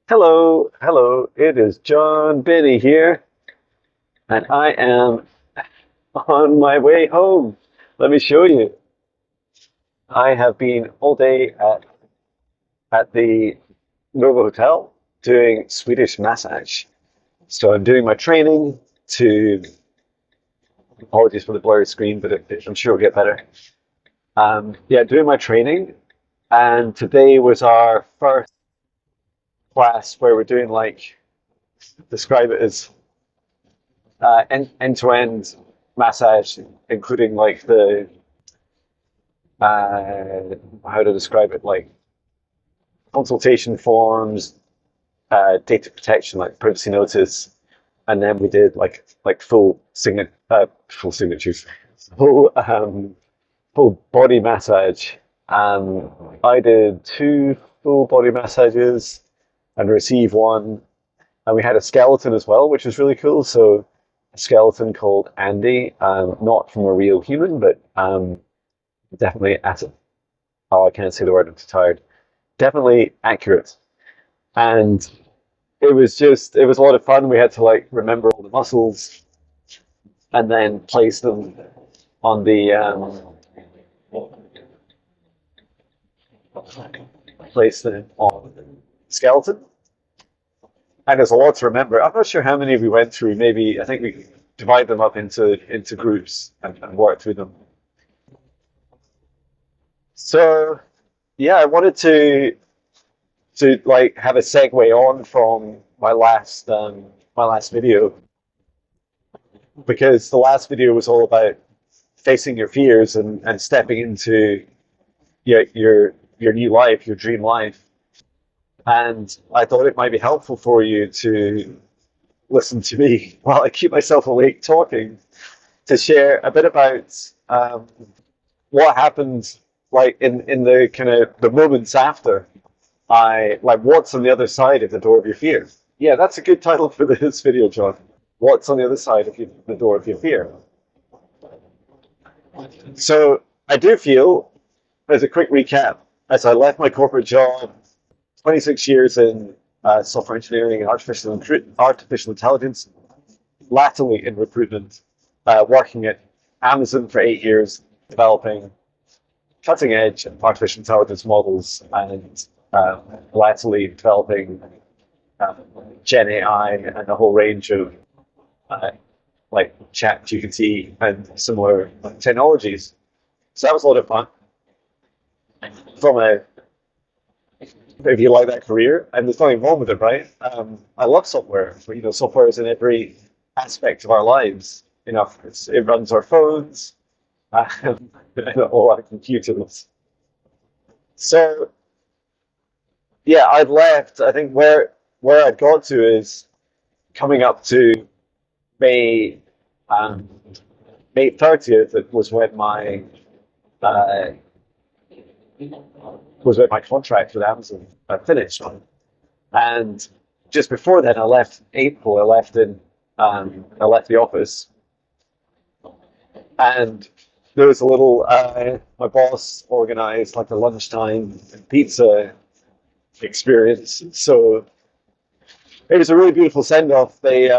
Hello, hello. It is John Binnie here, and I am on my way home. Let me show you. I have been all day at the Nova Hotel doing Swedish massage. So I'm doing my training to, apologies for the blurry screen, but I'm sure it'll get better. Yeah, doing my training, and today was our first class where we're doing describe it as end-to-end massage, including how to describe it, like consultation forms, data protection, like privacy notice, and then we did full signatures, full body massage. I did two full body massages and received one, and we had a skeleton as well, which was really cool. So a skeleton called Andy, not from a real human, but definitely at oh, I can't say the word, I'm too tired. Definitely accurate. And it was a lot of fun. We had to remember all the muscles and then place them on place them on the skeleton. And there's a lot to remember. I'm not sure how many we went through. Maybe I think we divide them up into groups and work through them. So yeah, I wanted to have a segue on from my last video, because the last video was all about facing your fears and stepping into your new life, your dream life. And I thought it might be helpful for you to listen to me while I keep myself awake talking, to share a bit about what happened in the kind of the moments after what's on the other side of the door of your fear. Yeah, that's a good title for this video, John. What's on the other side of the door of your fear? So I do feel, as a quick recap, as I left my corporate job, 26 years in software engineering and artificial intelligence, latterly in recruitment, working at Amazon for 8 years, developing cutting edge artificial intelligence models, and latterly developing Gen AI and a whole range of Chat GPT and similar technologies. So that was a lot of fun. If you like that career, and there's nothing wrong with it, right? I love software. Software is in every aspect of our lives. It runs our phones, all our computers. So yeah, I'd left. I think where I'd got to is coming up to May May 30th. It was when my contract with Amazon finished. And just before then, I left April. I left the office, and there was a little. My boss organized like a lunchtime pizza experience. So it was a really beautiful send off. They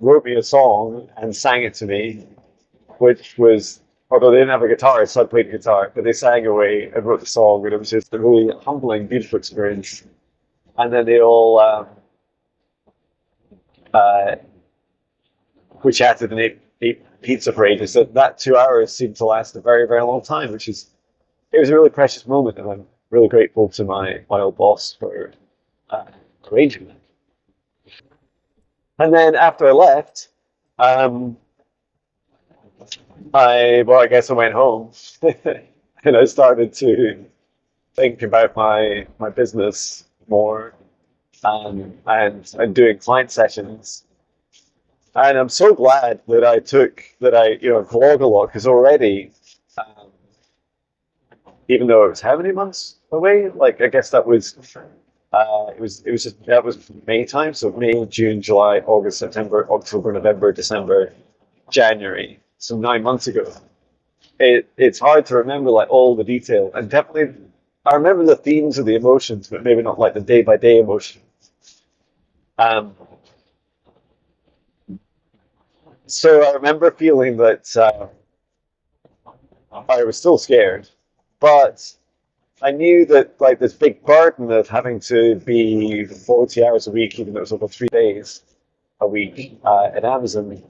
wrote me a song and sang it to me, which was, although they didn't have a guitar, so I played guitar, but they sang away and wrote the song, and it was just a really humbling, beautiful experience. And then they all we chatted and ate pizza for ages. So that 2 hours seemed to last a very, very long time, it was a really precious moment, and I'm really grateful to my old boss for arranging that. And then after I left, I guess I went home and I started to think about my business more, and doing client sessions. And I'm so glad that I vlog a lot, because already, even though it was how many months away, I guess that was that was May time, so May, June, July, August, September, October, November, December, January. So 9 months ago. It's hard to remember all the detail, and definitely I remember the themes of the emotions, but maybe not like the day by day emotion. Um, so I remember feeling that I was still scared, but I knew that like this big burden of having to be 40 hours a week, even though it was over 3 days a week at Amazon,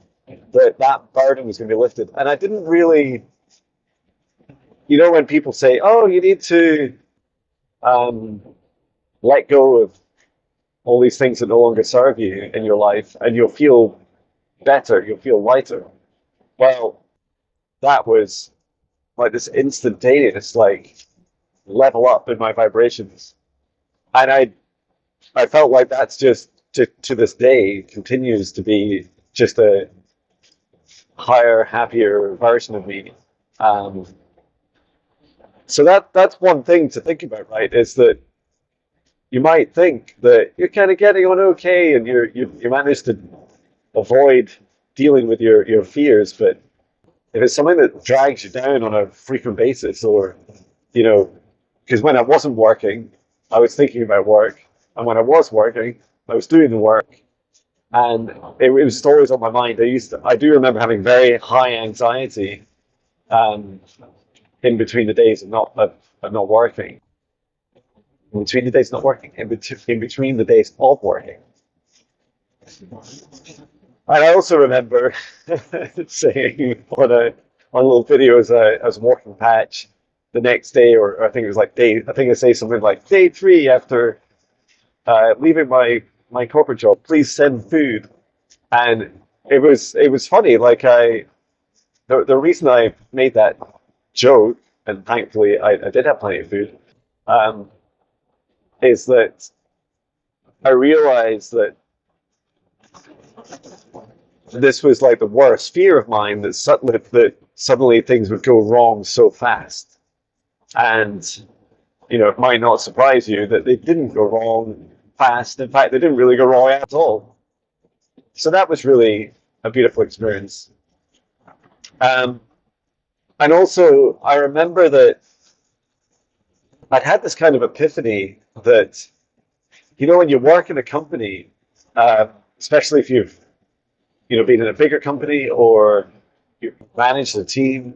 that burden was going to be lifted. And I didn't really, when people say, "Oh, you need to um, let go of all these things that no longer serve you in your life, and you'll feel better, you'll feel lighter." Well, that was like this instantaneous, like level up in my vibrations, and I felt like that's just to this day continues to be just a higher, happier version of me. Um, so that's one thing to think about, right? Is that you might think that you're kind of getting on okay, and you managed to avoid dealing with your fears, but if it's something that drags you down on a frequent basis, or you know, because when I wasn't working, I was thinking about work, and when I was working, I was doing the work, and it was always on my mind. I do remember having very high anxiety um, in between the days of not working, in between the days of not working, in between the days of working. And I also remember saying on a little video as I was walking patch the next day, or I think it was like I think I say something like day three after leaving my corporate job, please send food. And it was funny. Like the reason I made that joke, and thankfully I did have plenty of food, um, is that I realized that this was like the worst fear of mine, that suddenly things would go wrong so fast. And it might not surprise you that they didn't go wrong fast. In fact, they didn't really go wrong at all. So that was really a beautiful experience. Um, and also, I remember that I'd had this kind of epiphany that, when you work in a company, especially if you've, been in a bigger company, or you manage a team,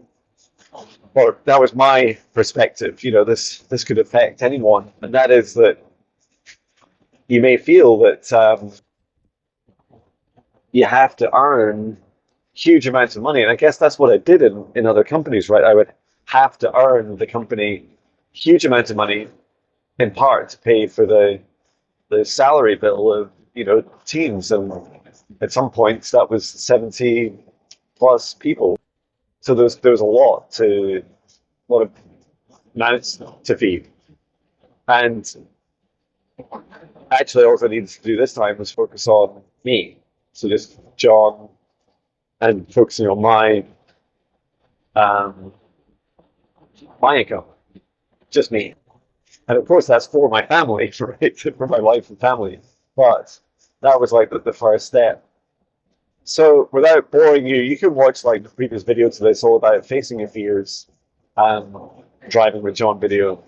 or that was my perspective. This could affect anyone, and that is that you may feel that you have to earn huge amounts of money, and I guess that's what I did in other companies, right? I would have to earn the company huge amounts of money, in part to pay for the salary bill of teams, and at some points that was 70 plus people. So there was a lot of mouths to feed. And actually, all I needed to do this time was focus on me. So just John, and focusing on um, my income, just me. And of course, that's for my family, right? For my wife and family. But that was like the first step. So without boring you, you can watch like the previous video to this, all about facing your fears, um, driving with John video,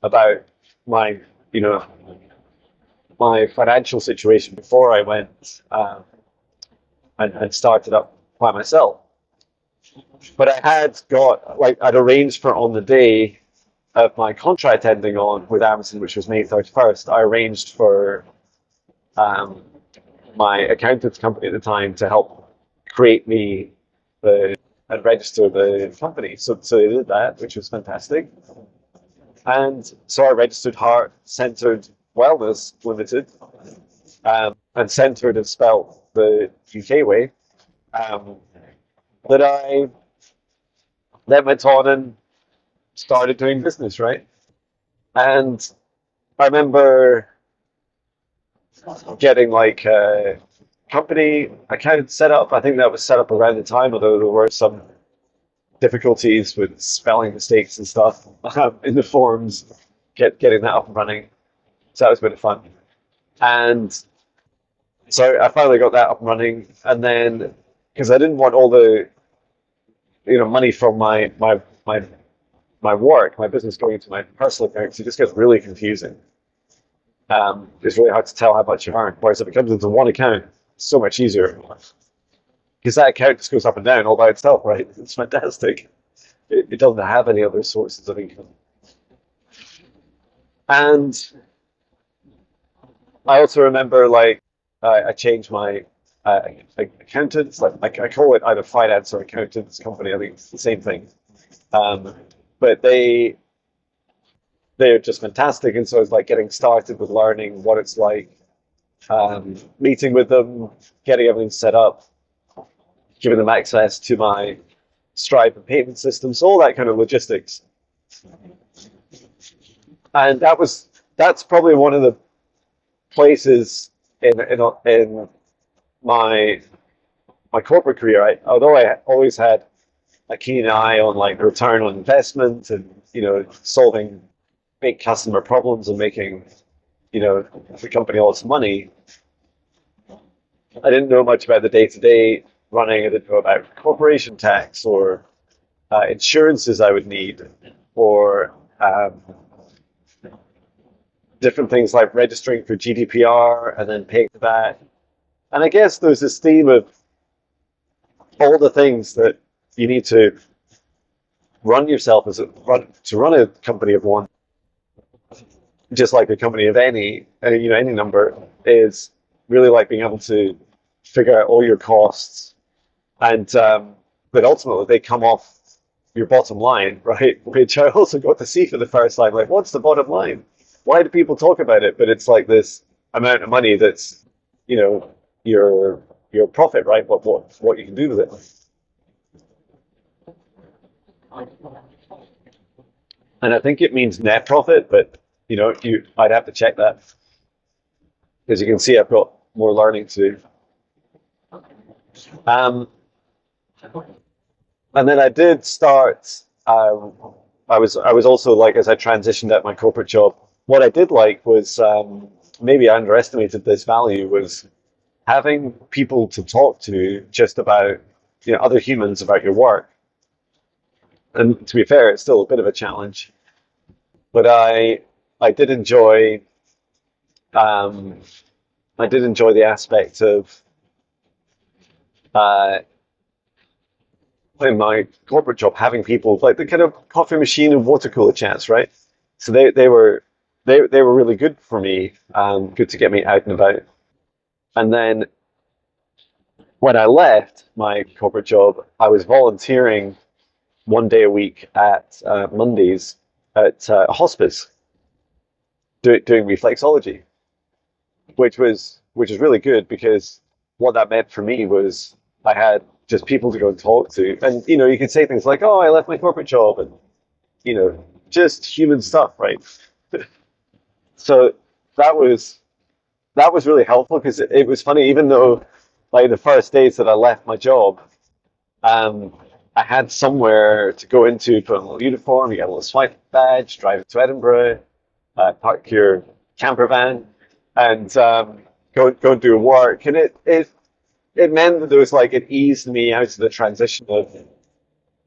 about my, you know, my financial situation before I went and started up by myself. But I had got, like, I'd arranged for on the day of my contract ending on with Amazon, which was May 31st, I arranged for um, my accountant's company at the time to help create me and register the company. So they did that, which was fantastic. And so I registered Heart Centered Wellness Limited, and centered is spelled the UK way. Um, that I then went on and started doing business, right? And I remember getting like a company account set up. I think that was set up around the time, although there were some difficulties with spelling mistakes and stuff in the forms, getting that up and running. So that was a bit of fun. And so I finally got that up and running. And then, because I didn't want all the money from my my work, my business going into my personal accounts, it just gets really confusing. It's really hard to tell how much you earn. Whereas if it comes into one account, it's so much easier because that account just goes up and down all by itself, right? It's fantastic. It doesn't have any other sources of income. And I also remember like I changed my accountants. Like I call it either finance or accountants company. I think it's the same thing. Um, but they're just fantastic, and so it's like getting started with learning what it's like, meeting with them, getting everything set up, giving them access to my Stripe and payment systems, all that kind of logistics. And that's probably one of the places in my my corporate career. Although I always had a keen eye on like return on investment and solving big customer problems and making the company all its money. I didn't know much about the day-to-day running. I didn't know about corporation tax or insurances I would need, or different things like registering for GDPR and then paying the VAT. And I guess there's this theme of all the things that you need to run yourself to run a company of one, just like a company of any number, is really like being able to figure out all your costs, and but ultimately they come off your bottom line, right? Which I also got to see for the first time. Like, what's the bottom line? Why do people talk about it? But it's like this amount of money that's, your profit, right? What you can do with it. And I think it means net profit, but I'd have to check that. As you can see, I've got more learning to do. Um, and then I did start. I was also like, as I transitioned out my corporate job, what I did like was, maybe I underestimated this value, was having people to talk to just about other humans about your work. And to be fair, it's still a bit of a challenge, but I did enjoy um, I did enjoy the aspect of uh, in my corporate job having people like the kind of coffee machine and water cooler chats, right? So they were really good for me, good to get me out and about. And then when I left my corporate job, I was volunteering one day a week at Mondays at a hospice doing reflexology, which was really good because what that meant for me was I had just people to go and talk to, and you can say things like, "Oh, I left my corporate job," and just human stuff, right? So that was that was really helpful because it was funny, even though like the first days that I left my job, um, I had somewhere to go into, put on a little uniform, you get a little swipe badge, drive to Edinburgh, park your camper van, and go and do work. And it meant that there was like, it eased me out of the transition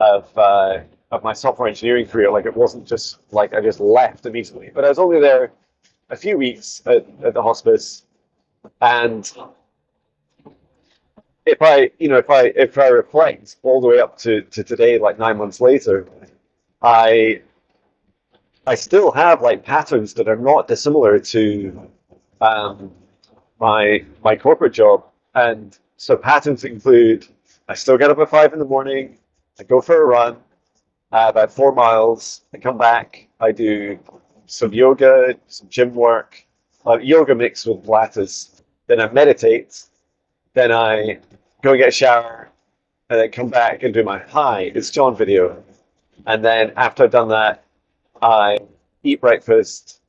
of my software engineering career. Like it wasn't just like I just left immediately, but I was only there a few weeks at the hospice. And if I reflect all the way up to today, like 9 months later, I I still have like patterns that are not dissimilar to um, my corporate job. And so patterns include I still get up at 5 in the morning, I go for a run, about 4 miles, I come back, I do some yoga, some gym work, yoga mixed with Pilates, then I meditate, then I go and get a shower, and then come back and do my hi, it's John video. And then after I've done that, I eat breakfast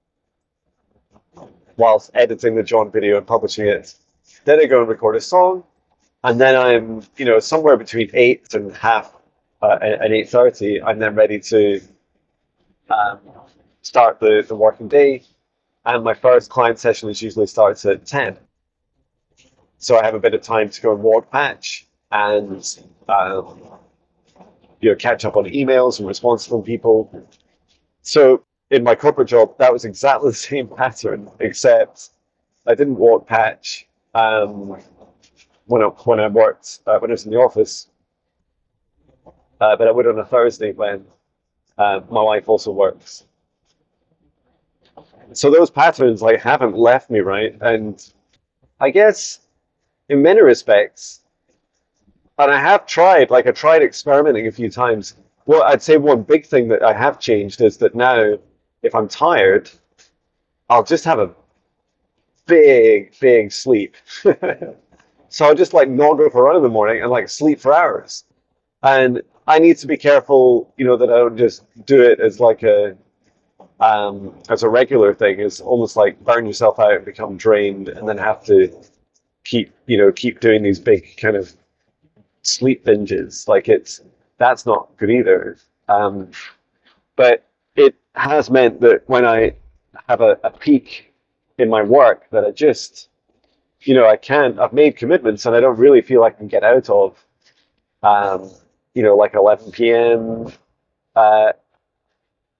whilst editing the John video and publishing it. Then I go and record a song, and then I'm, somewhere between 8 and 8:30. I'm then ready to um, start the working day. And my first client session is usually starts at 10. So I have a bit of time to go and walk patch and catch up on emails and response from people. So in my corporate job, that was exactly the same pattern, except I didn't walk patch when I worked when I was in the office, but I would on a Thursday when my wife also works. So those patterns like haven't left me, right? And I guess in many respects, and I tried experimenting a few times. Well, I'd say one big thing that I have changed is that now, if I'm tired, I'll just have a big sleep. So I'll just like not go for a run in the morning and like sleep for hours. And I need to be careful, that I don't just do it as like as a regular thing. It's almost like burn yourself out and become drained, and then have to keep doing these big kind of sleep binges. Like that's not good either. But it has meant that when I have a peak in my work, that I just, I've made commitments and I don't really feel I can get out of, like 11 p.m.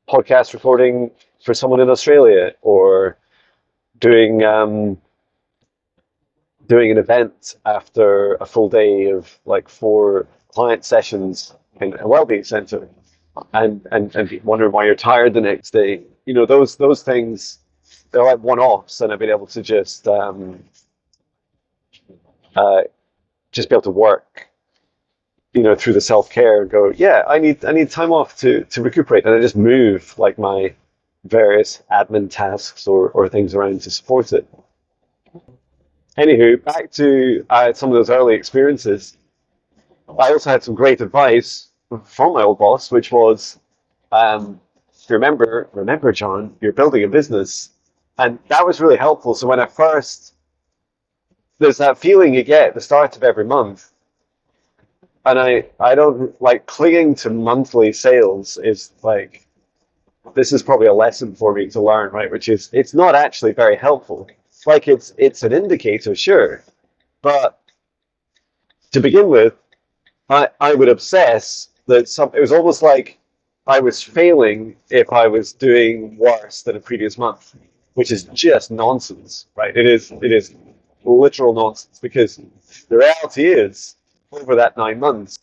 Podcast recording for someone in Australia, or doing doing an event after a full day of like 4 client sessions in a wellbeing center, and wondering why you're tired the next day. Those things, they're like one-offs, and I've been able to just be able to work, through the self-care and go, yeah, I need time off to recuperate, and I just move like my various admin tasks or things around to support it. Anywho, back to some of those early experiences. I also had some great advice from my old boss, which was, remember, John, you're building a business, and that was really helpful. So when I first, there's that feeling you get at the start of every month, and I don't like clinging to monthly sales. Is like, this is probably a lesson for me to learn, right? Which is, it's not actually very helpful. Like it's an indicator, sure, but to begin with, I would obsess that it was almost like I was failing if I was doing worse than a previous month, which is just nonsense, right? It is literal nonsense, because the reality is, over that 9 months,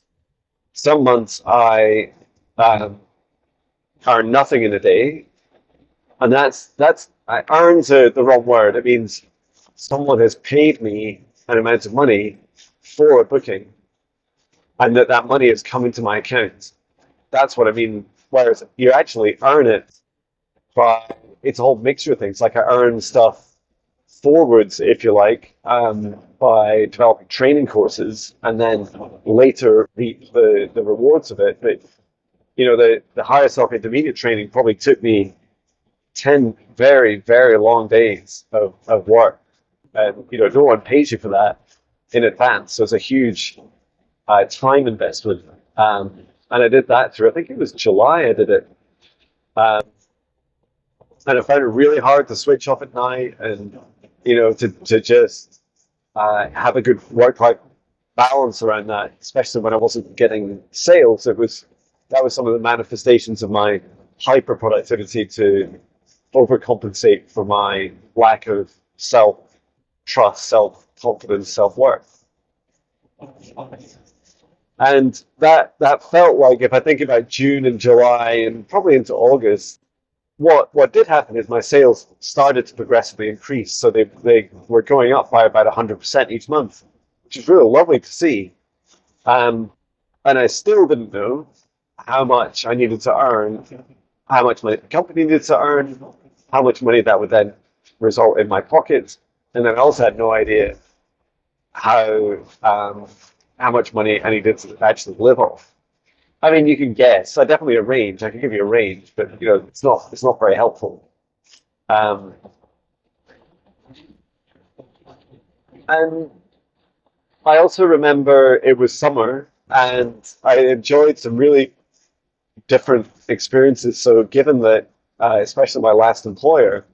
some months I earn nothing in a day, and that's I earned the wrong word. It means someone has paid me an amount of money for a booking, and that money is coming to my account. That's what I mean. Whereas you actually earn it by, it's a whole mixture of things. Like I earn stuff forwards, if you like, by developing training courses, and then later reap the rewards of it. But the higher self intermediate training probably took me 10 very, very long days of work. And, no one pays you for that in advance. So it's a huge time investment. And I did that through, I think it was July I did it. Um, and I found it really hard to switch off at night, and, to just have a good work-life balance around that, especially when I wasn't getting sales. That was some of the manifestations of my hyper productivity, to overcompensate for my lack of self-trust, self-confidence, self-worth. And that felt like, if I think about June and July and probably into August, what did happen is my sales started to progressively increase. So they were going up by about 100% each month, which is really lovely to see. And I still didn't know how much I needed to earn, how much money the company needed to earn, how much money that would then result in my pocket. And then I also had no idea how much money I needed to actually live off. I mean, you can guess. I definitely a range. I can give you a range, but it's not very helpful. Um, and I also remember it was summer, and I enjoyed some really different experiences. So given that, especially my last employer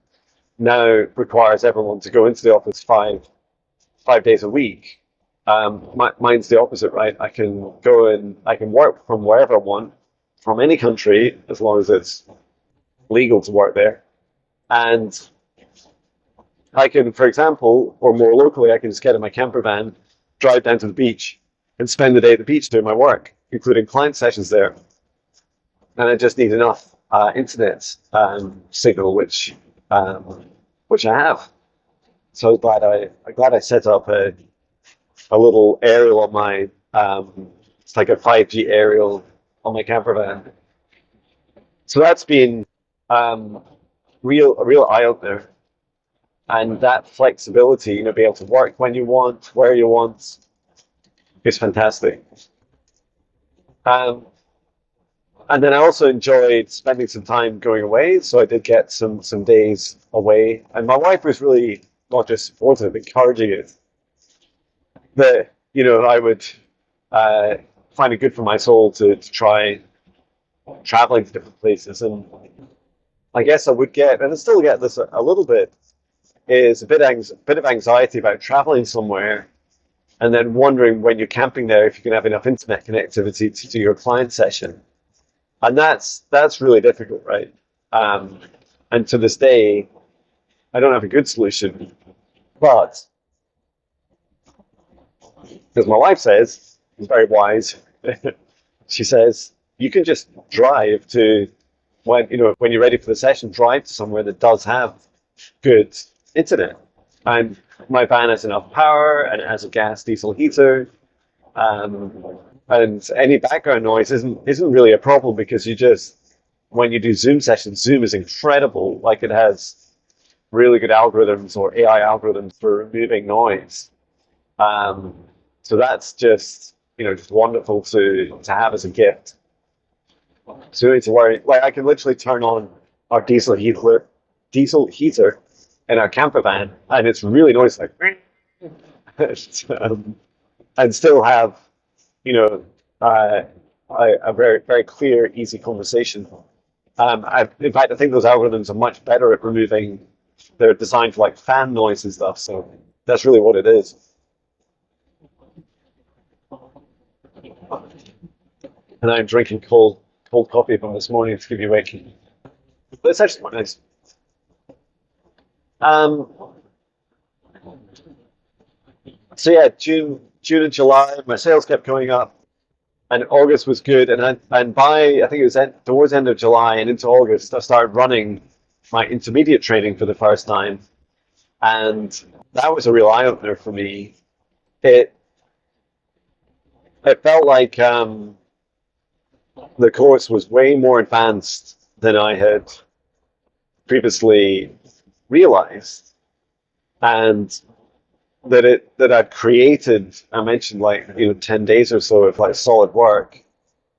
now requires everyone to go into the office five days a week, Mine's the opposite, right? I can go and I can work from wherever I want, from any country, as long as it's legal to work there. And I can, for example, or more locally, I can just get in my camper van, drive down to the beach, and spend the day at the beach doing my work, including client sessions there. And I just need enough internet signal, which I have. So I'm glad I set up a little aerial on my it's like a 5G aerial on my camper van. So that's been um, a real eye opener, and that flexibility, be able to work when you want, where you want, is fantastic. Um, and then I also enjoyed spending some time going away, so I did get some days away, and my wife was really not just supportive, encouraging it. That I would uh, find it good for my soul to try traveling to different places, and I guess I would get, and I still get this a little bit, is bit of anxiety about traveling somewhere and then wondering when you're camping there if you can have enough internet connectivity to do your client session, and that's really difficult, right? Um, and to this day, I don't have a good solution, but as my wife says, she's very wise. She says you can just drive to when you're ready for the session, drive to somewhere that does have good internet. And my van has enough power and it has a gas diesel heater. Um, and any background noise isn't really a problem because you just when you do Zoom sessions, Zoom is incredible. Like it has really good algorithms or AI algorithms for removing noise. Um, so that's just wonderful to have as a gift. So you don't need to worry. Like I can literally turn on our diesel heater in our camper van, and it's really noisy, like, um, and still have you know uh, a very very clear, easy conversation. In fact, I think those algorithms are much better at removing. They're designed for like fan noise and stuff, so that's really what it is. And I'm drinking cold coffee from this morning to keep you awake. But it's actually quite nice. Um, so yeah, June and July, my sales kept going up, and August was good. And by I think it was towards the end of July and into August, I started running my intermediate training for the first time, and that was a real eye opener for me. It it felt like the course was way more advanced than I had previously realized, and that I'd created. I mentioned like 10 days or so of like solid work.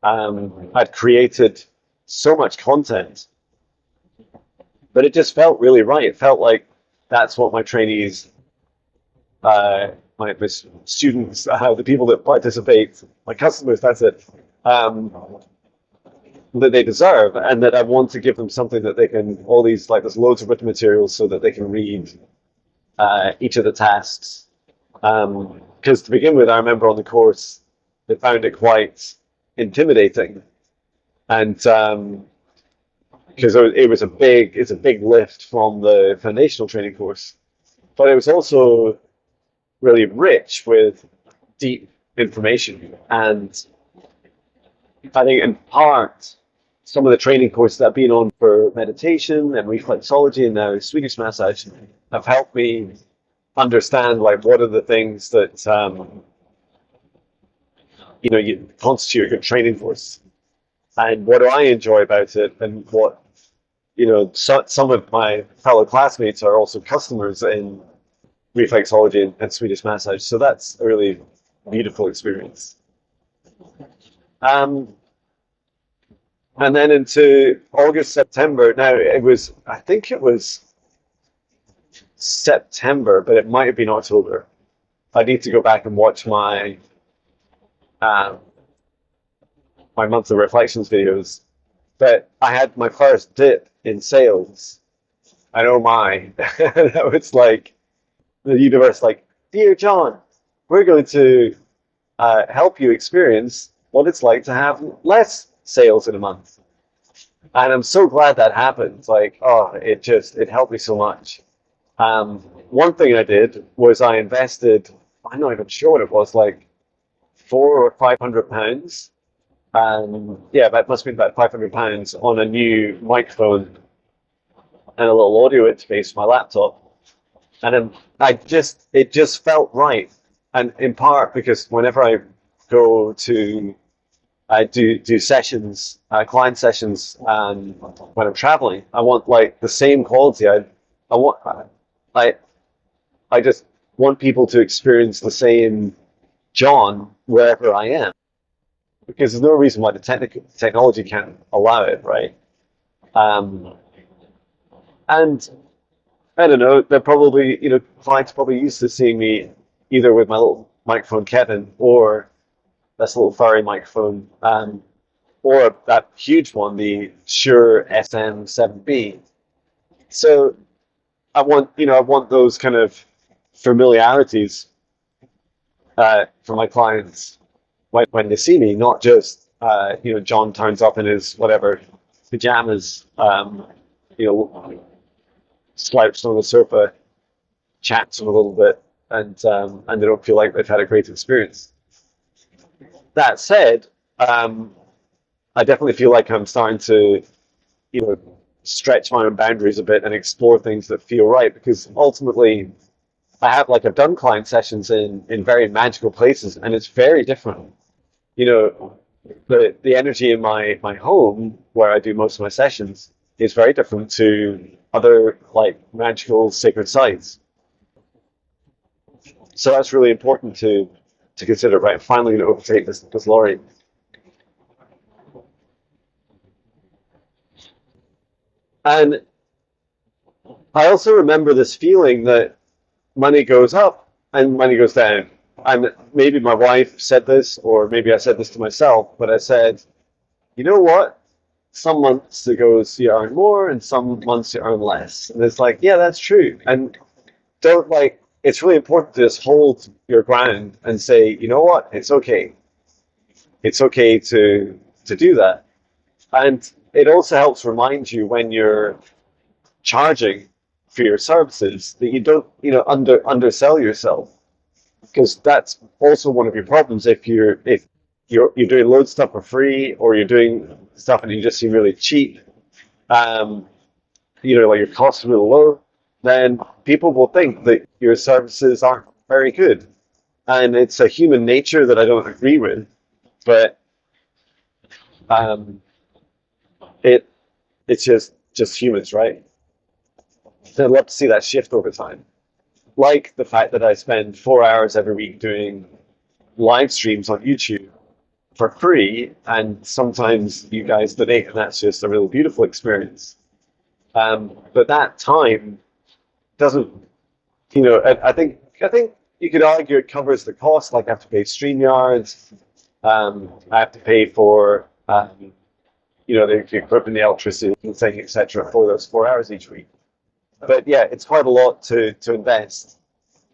I'd created so much content, but it just felt really right. It felt like that's what my trainees, my students, the people that participate, my customers. That's it. Um, that they deserve, and that I want to give them something that they can. All these like there's loads of written materials so that they can read each of the tasks. Because to begin with, I remember on the course they found it quite intimidating, and because it's a big lift from the foundational training course, but it was also really rich with deep information. And I think in part some of the training courses that I've been on for meditation and reflexology and now Swedish massage have helped me understand like what are the things that you constitute a good training course, and what do I enjoy about it, and what some of my fellow classmates are also customers in reflexology and Swedish massage, so that's a really beautiful experience. Um, and then into August, September. Now I think it was September, but it might have been October. I need to go back and watch um, my monthly reflections videos. But I had my first dip in sales. I know my. That was like the universe, like, dear John, we're going to help you experience what it's like to have less sales in a month. And I'm so glad that happened. Like, oh, it helped me so much. One thing I did was I invested, I'm not even sure what it was, like £400 or £500. Yeah, that must have been about £500 on a new microphone and a little audio interface for my laptop. And then it just felt right. And in part because whenever I go to, I do sessions, client sessions, when I'm traveling, I want like the same quality. I want, I, I just want people to experience the same John wherever I am, because there's no reason why the technology can't allow it, right? Um, and I don't know, they're probably, clients are probably used to seeing me either with my little microphone Kevin or this little furry microphone, or that huge one, the Shure SM7B. So I want those kind of familiarities for my clients when they see me, not just, John turns up in his whatever pajamas, you know, slouched on the sofa, chats them a little bit, and they don't feel like they've had a great experience. That said, I definitely feel like I'm starting to, you know, stretch my own boundaries a bit and explore things that feel right, because ultimately I've done client sessions in very magical places, and it's very different. You know, the energy in my home where I do most of my sessions is very different to other like magical sacred sites. So that's really important to consider. Right, I'm finally going to overtake this lorry. And I also remember this feeling that money goes up and money goes down. And maybe my wife said this, or maybe I said this to myself, but I said, you know what? Some months it goes you earn more, and some months you earn less. And it's like, yeah, that's true. And don't like, it's really important to just hold your ground and say, you know what? It's okay. It's okay to do that. And it also helps remind you when you're charging for your services that you don't, undersell yourself, because that's also one of your problems. If you're doing loads of stuff for free, or you're doing stuff and you just seem really cheap, um, like your costs are really low, then people will think that your services aren't very good. And it's a human nature that I don't agree with, but um, it it's just humans, right? So I'd love to see that shift over time. Like the fact that I spend 4 hours every week doing live streams on YouTube for free, and sometimes you guys donate, and that's just a really beautiful experience. But that time doesn't, I think you could argue it covers the cost. Like I have to pay StreamYards, I have to pay for, the equipment, the electricity, thing, etc. for those 4 hours each week. But yeah, it's quite a lot to invest.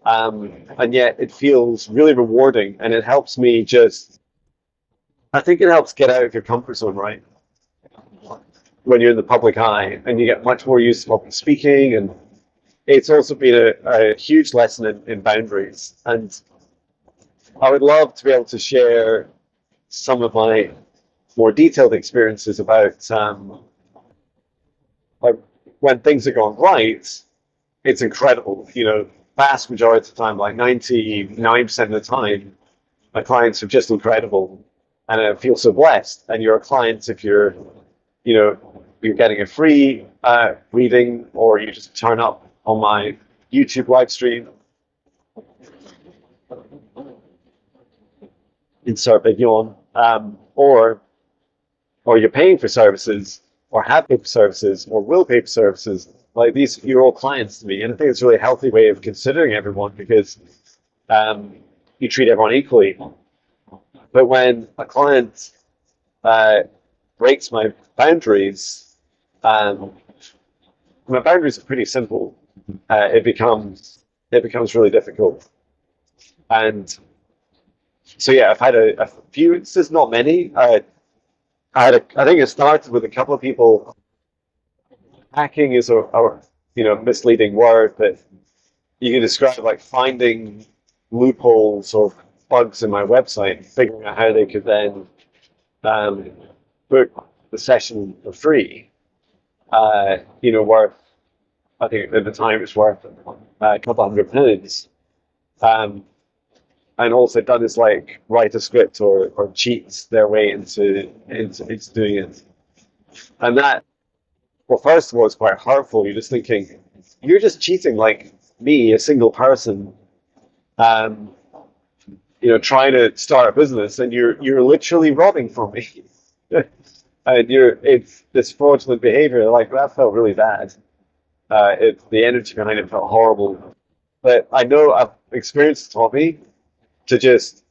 And yet it feels really rewarding, and it helps me I think it helps get out of your comfort zone, right? When you're in the public eye, and you get much more used to public speaking. And it's also been a huge lesson in boundaries. And I would love to be able to share some of my more detailed experiences about, like, when things are going right, it's incredible. Vast majority of the time, like 99% of the time, my clients are just incredible, and I feel so blessed. And you're a client if you know, you're getting a free reading, or you just turn up on my YouTube live stream, insert big yawn, or you're paying for services, or have paid for services, or will pay for services. Like these, you're all clients to me, and I think it's a really healthy way of considering everyone, because you treat everyone equally. But when a client uh, breaks um, my boundaries are pretty simple. It becomes really difficult. And so yeah, I've had a few instances, not many. I think it started with a couple of people. Hacking is a misleading word, but you can describe like finding loopholes or bugs in my website, figuring out how they could then um, book the session for free. Worth, I think at the time it was worth a couple £100. Um, and also done is like write a script or cheat their way into doing it. And that, well, first of all, it's quite hurtful. You're just thinking, you're just cheating like me, a single person, um, trying to start a business, and you're literally robbing from me. And it's this fraudulent behavior. Like that felt really bad. The energy behind it felt horrible. But I know I've experience taught me to just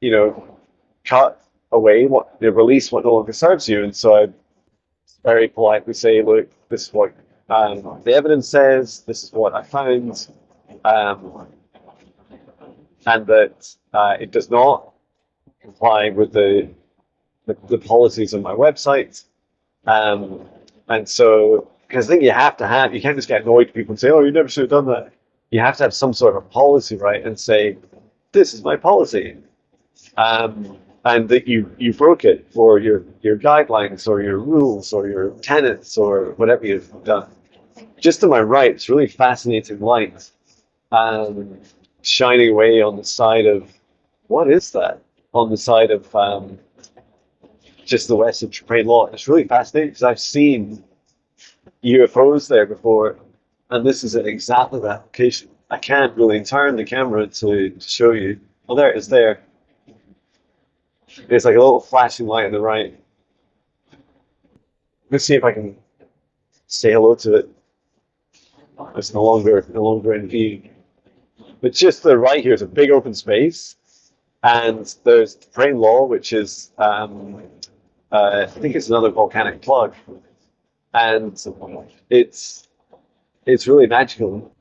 you know cut away release what no longer serves you. And so I very politely say, look, this is what the evidence says. This is what I found, um, and that it does not comply with the policies on my website. Um, and so, because I think you can't just get annoyed with people and say, oh, you never should have done that. You have to have some sort of policy, right? And say, this is my policy. And that you broke it, or your guidelines, or your rules, or your tenets, or whatever you've done. Just to my right, it's really fascinating light shining away on the side of, what is that? On the side of just the west of Train Law. It's really fascinating because I've seen UFOs there before, and this is exactly that location. I can't really turn the camera to show you. Oh, there it is there. It's like a little flashing light on the right. Let's see if I can say hello to it. It's no longer in view. But just to the right here is a big open space, and there's Train Law, which is I think it's another volcanic plug, and it's really magical.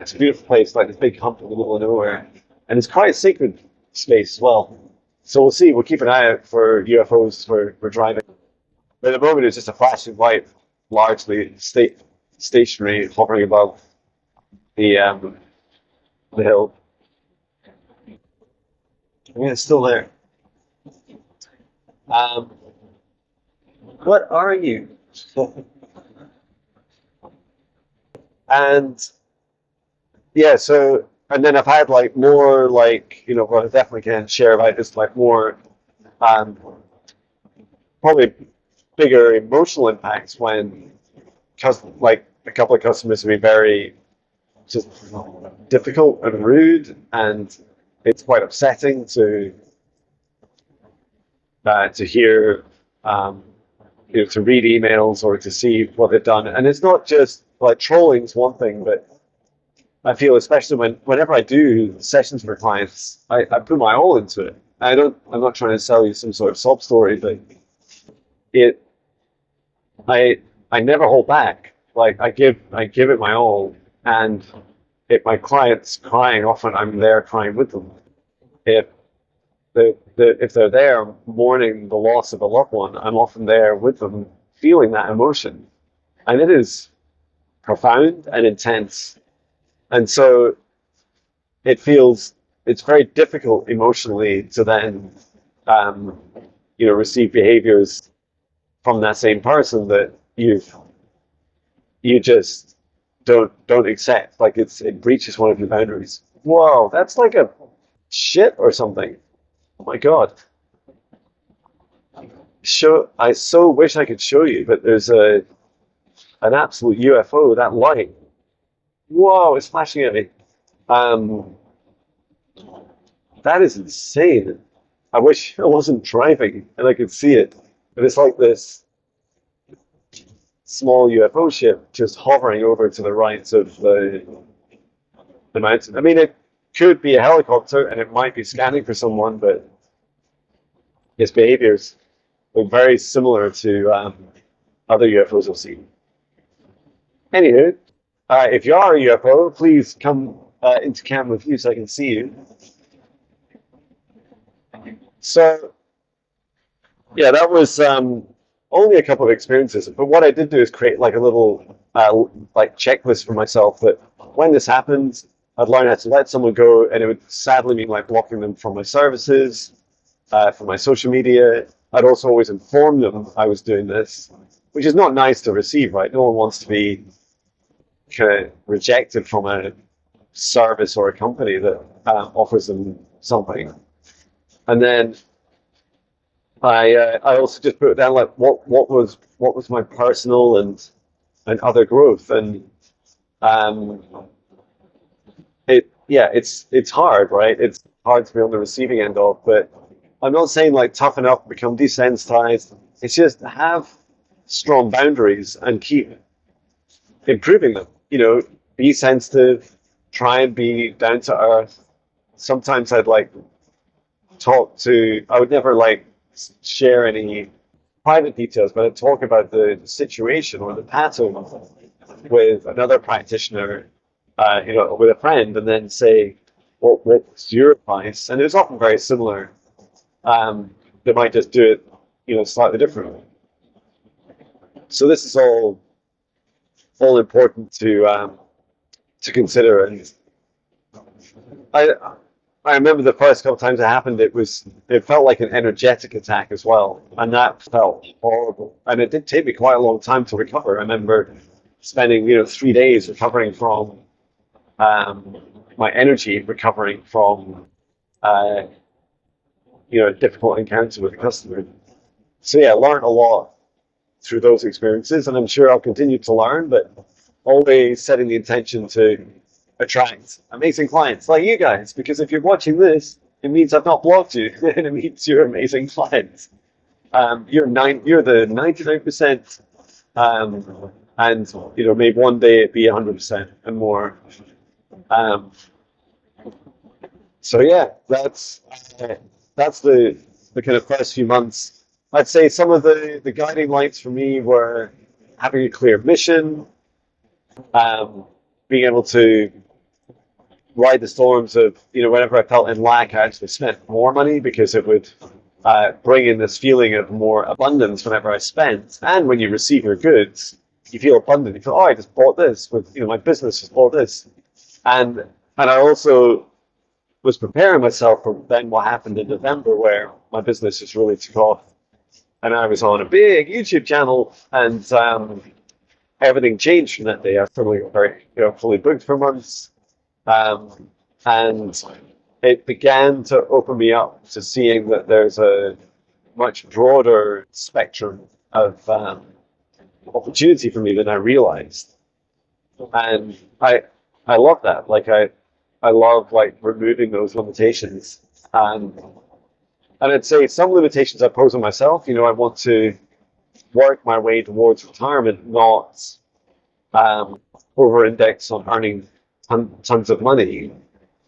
It's a beautiful place, like this big hump in the middle of nowhere, and it's quite a sacred space as well. So we'll see. We'll keep an eye out for UFOs for driving. But at the moment, it's just a flashing light, largely stationary, hovering above the hill. I mean, it's still there. Um, what are you? And yeah, so and then I've had like more like what I definitely can share about is like more um, probably bigger emotional impacts when like a couple of customers have been very just difficult and rude, and it's quite upsetting to hear to read emails or to see what they've done. And it's not just like trolling's one thing, but I feel especially whenever I do sessions for clients, I put my all into it. I'm not trying to sell you some sort of sob story, but it I I never hold back. Like I give it my all, and if my client's crying, often I'm there crying with them. If if they're there mourning the loss of a loved one, I'm often there with them, feeling that emotion, and it is profound and intense. And so it's very difficult emotionally to then um, receive behaviors from that same person that you just don't accept. Like it breaches one of your boundaries. Whoa, that's like a shit or something. Oh my God. I so wish I could show you, but there's an absolute UFO, that light. Whoa, it's flashing at me. Um, that is insane. I wish I wasn't driving and I could see it. But it's like this small UFO ship just hovering over to the right of the mountain. I mean, it could be a helicopter and it might be scanning for someone, but its behaviors look very similar to other UFOs I've seen. Anywho, if you are a UFO, please come into camera with you so I can see you. So yeah, that was only a couple of experiences. But what I did do is create like a little like checklist for myself that when this happens, I'd learn how to let someone go, and it would sadly mean like blocking them from my services, from my social media. I'd also always inform them I was doing this, which is not nice to receive, right? No one wants to be kind of rejected from a service or a company that offers them something. And then I also just put down like what was my personal and other growth, and um it's hard, right? It's hard to be on the receiving end of, but I'm not saying like toughen up, become desensitized. It's just have strong boundaries and keep improving them. Be sensitive, try and be down to earth. Sometimes I'd like I would never like share any private details, but I'd talk about the situation or the pattern with another practitioner, with a friend, and then say, what's your advice? And it was often very similar. They might just do it, slightly differently. So this is all important to consider. And I I remember the first couple of times it happened, it felt like an energetic attack as well, and that felt horrible. And it did take me quite a long time to recover. I remember spending 3 days recovering from my energy, recovering from uh, a difficult encounter with a customer. So yeah, I learned a lot through those experiences, and I'm sure I'll continue to learn, but always setting the intention to attract amazing clients like you guys, because if you're watching this, it means I've not blocked you, and it means you're amazing clients. You're the 99%, and maybe one day it be 100% and more. Um, so yeah, that's the kind of first few months. I'd say some of the guiding lights for me were having a clear mission, um, being able to ride the storms of, whenever I felt in lack, I actually spent more money because it would bring in this feeling of more abundance whenever I spent. And when you receive your goods, you feel abundant. You feel, oh, I just bought this with, my business just bought this. And I also was preparing myself for then what happened in November, where my business just really took off. And I was on a big YouTube channel, and everything changed from that day. I suddenly got very, fully booked for months. Um, and it began to open me up to seeing that there's a much broader spectrum of opportunity for me than I realized. And I love that. Like I love like removing those limitations. And I'd say some limitations I pose on myself. I want to work my way towards retirement, not um, over-index on earning tons of money,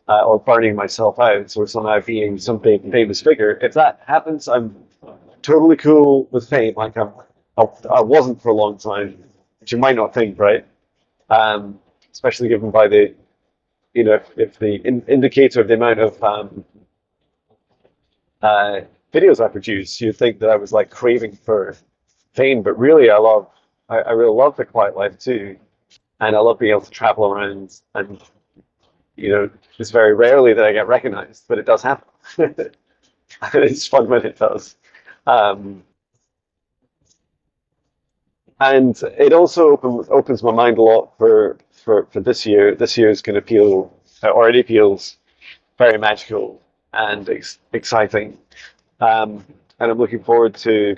or burning myself out, or somehow being some big famous figure. If that happens, I'm totally cool with fame. Like I wasn't for a long time, which you might not think, right? Especially given by the, if the indicator of the amount of uh, videos I produce, you'd think that I was like craving for fame, but really I really love the quiet life too, and I love being able to travel around, and it's very rarely that I get recognized, but it does happen. It's fun when it does. Um, and it also opens my mind a lot for this year. This year is going to feel, already feels very magical and exciting. And I'm looking forward to,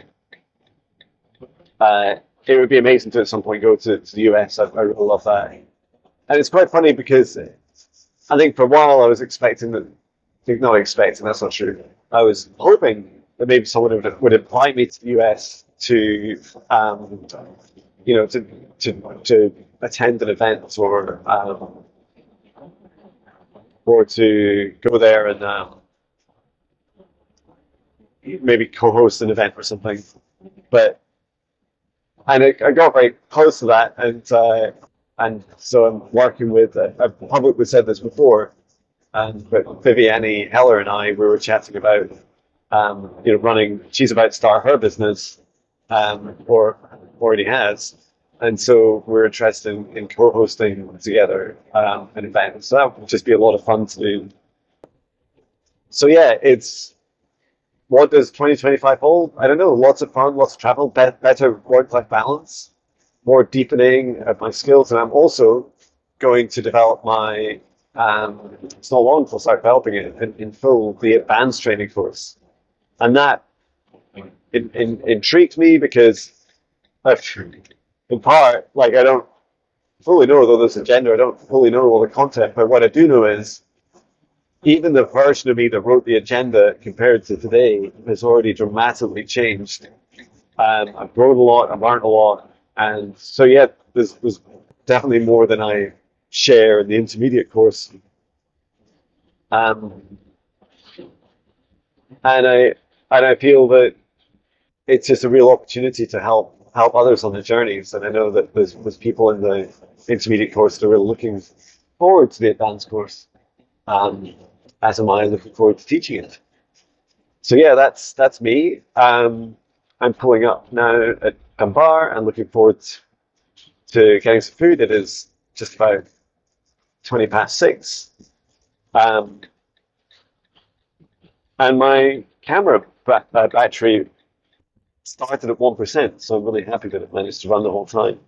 uh, it would be amazing to at some point go to the US. I really love that. And it's quite funny because I think for a while I was expecting that, not expecting, that's not true. I was hoping that maybe someone would invite me to the US to, to attend an event, or to go there and maybe co-host an event or something. But I got very close to that, and And so I'm working with, I've publicly said this before, but Viviane Heller and I, we were chatting about, running, she's about to start her business, or already has. And so we're interested in co-hosting together an event. So that would just be a lot of fun to do. So yeah, it's what does 2025 hold? I don't know. Lots of fun, lots of travel, better work-life balance, more deepening of my skills, and I'm also going to develop my. It's not long until I start developing it in full, the advanced training course, and that intrigued me because, I've, in part, like I don't fully know though this agenda. I don't fully know all the content, but what I do know is even the version of me that wrote the agenda compared to today has already dramatically changed. I've grown a lot, I've learned a lot, and so yeah, there's definitely more than I share in the intermediate course. Um, and I feel that it's just a real opportunity to help others on their journeys. And I know that there's people in the intermediate course that are really looking forward to the advanced course. Um, as am I looking forward to teaching it. So yeah, that's me. I'm pulling up now at a bar and looking forward to getting some food. It is just about 20 past 6. Um, and my camera battery started at 1%, so I'm really happy that it managed to run the whole time.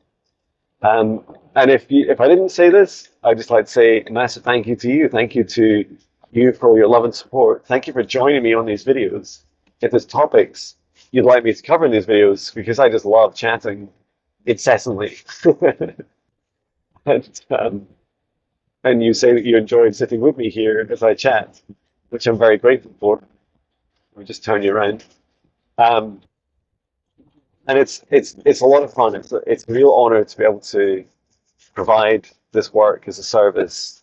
And if I didn't say this, I'd just like to say a massive thank you to you. Thank you to you for all your love and support. Thank you for joining me on these videos. If there's topics you'd like me to cover in these videos, because I just love chatting incessantly. and, um, and you say that you enjoyed sitting with me here as I chat, which I'm very grateful for. Let me just turn you around. Um, and it's a lot of fun. It's a real honor to be able to provide this work as a service,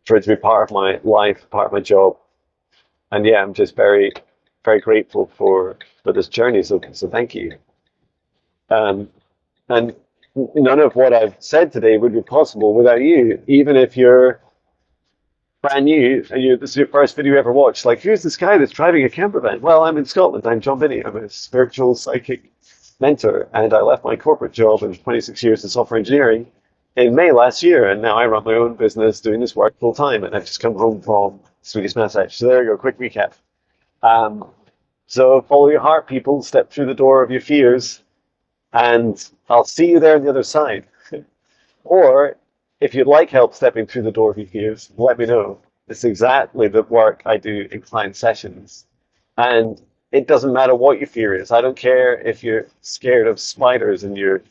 for it to be part of my life, part of my job. And yeah, I'm just very, very grateful for this journey. So thank you. Um, and none of what I've said today would be possible without you. Even if you're brand new and this is your first video you ever watched, like, who's this guy that's driving a camper van? Well, I'm in Scotland. I'm John Binnie. I'm a spiritual psychic mentor, and I left my corporate job in 26 years in software engineering in May last year, and now I run my own business doing this work full time, and I've just come home from Swedish massage. So there you go, quick recap. Um, so follow your heart, people, step through the door of your fears, and I'll see you there on the other side. Or if you'd like help stepping through the door of your fears, let me know. It's exactly the work I do in client sessions. And it doesn't matter what your fear is. I don't care if you're scared of spiders and you're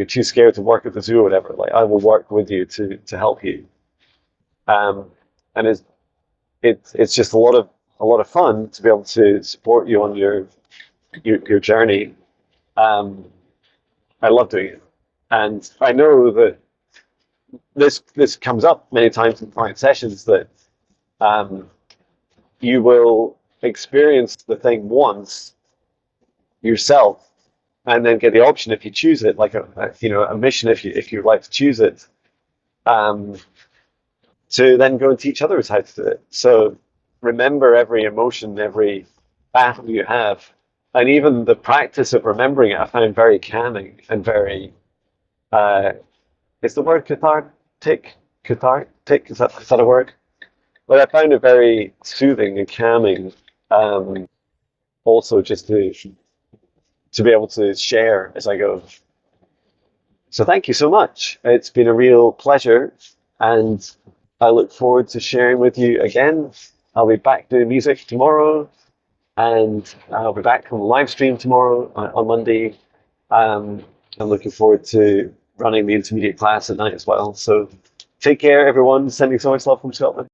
too scared to work at the zoo or whatever. Like, I will work with you to help you. And it's just a lot of fun to be able to support you on your journey. I love doing it, and I know that this comes up many times in client sessions that you will experience the thing once yourself, and then get the option if you choose it, like a mission if you'd like to choose it, to then go and teach others how to do it. So remember every emotion, every battle you have, and even the practice of remembering it, I found very calming and very. Is the word cathartic? Cathartic, is that a word? But I found it very soothing and calming. Also, just to be able to share as I go. So thank you so much. It's been a real pleasure, and I look forward to sharing with you again. I'll be back doing music tomorrow, and I'll be back on the live stream tomorrow on Monday. I'm looking forward to running the intermediate class at night as well. So take care, everyone. Sending so much love from Scotland.